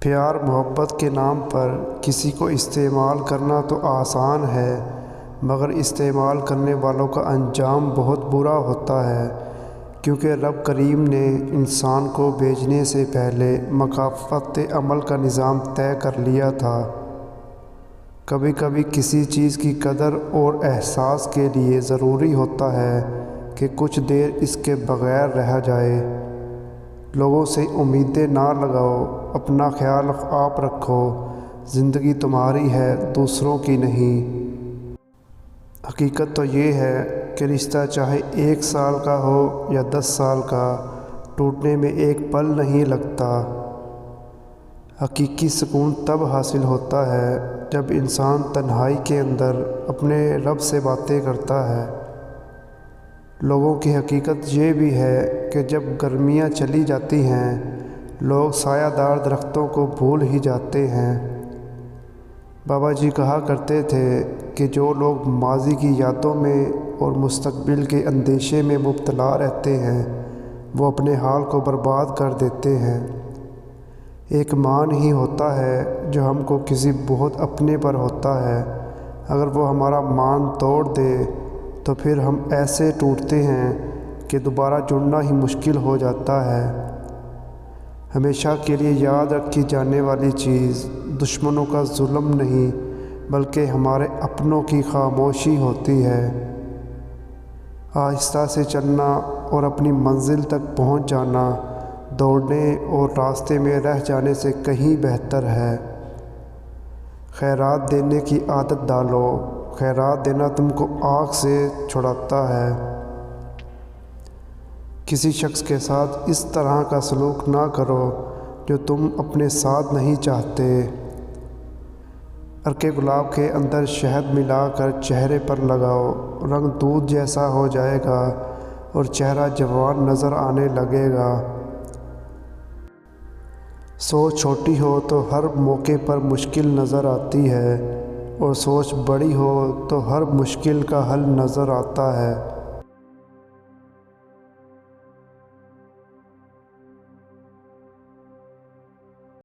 پیار محبت کے نام پر کسی کو استعمال کرنا تو آسان ہے، مگر استعمال کرنے والوں کا انجام بہت برا ہوتا ہے، کیونکہ رب کریم نے انسان کو بھیجنے سے پہلے مکافات عمل کا نظام طے کر لیا تھا۔ کبھی کبھی کسی چیز کی قدر اور احساس کے لیے ضروری ہوتا ہے کہ کچھ دیر اس کے بغیر رہ جائے۔ لوگوں سے امیدیں نہ لگاؤ، اپنا خیال آپ رکھو، زندگی تمہاری ہے، دوسروں کی نہیں۔ حقیقت تو یہ ہے کہ رشتہ چاہے 1 سال کا ہو یا 10 سال کا، ٹوٹنے میں ایک پل نہیں لگتا۔ حقیقی سکون تب حاصل ہوتا ہے جب انسان تنہائی کے اندر اپنے رب سے باتیں کرتا ہے۔ لوگوں کی حقیقت یہ بھی ہے کہ جب گرمیاں چلی جاتی ہیں، لوگ سایہ دار درختوں کو بھول ہی جاتے ہیں۔ بابا جی کہا کرتے تھے کہ جو لوگ ماضی کی یادوں میں اور مستقبل کے اندیشے میں مبتلا رہتے ہیں، وہ اپنے حال کو برباد کر دیتے ہیں۔ ایک مان ہی ہوتا ہے جو ہم کو کسی بہت اپنے پر ہوتا ہے، اگر وہ ہمارا مان توڑ دے تو پھر ہم ایسے ٹوٹتے ہیں کہ دوبارہ جڑنا ہی مشکل ہو جاتا ہے۔ ہمیشہ کے لیے یاد رکھی جانے والی چیز دشمنوں کا ظلم نہیں بلکہ ہمارے اپنوں کی خاموشی ہوتی ہے۔ آہستہ سے چلنا اور اپنی منزل تک پہنچ جانا دوڑنے اور راستے میں رہ جانے سے کہیں بہتر ہے۔ خیرات دینے کی عادت ڈالو، خیرات دینا تم کو آگ سے چھڑاتا ہے۔ کسی شخص کے ساتھ اس طرح کا سلوک نہ کرو جو تم اپنے ساتھ نہیں چاہتے۔ عرق گلاب کے اندر شہد ملا کر چہرے پر لگاؤ، رنگ دودھ جیسا ہو جائے گا اور چہرہ جوان نظر آنے لگے گا۔ سوچ چھوٹی ہو تو ہر موقع پر مشکل نظر آتی ہے، اور سوچ بڑی ہو تو ہر مشکل کا حل نظر آتا ہے۔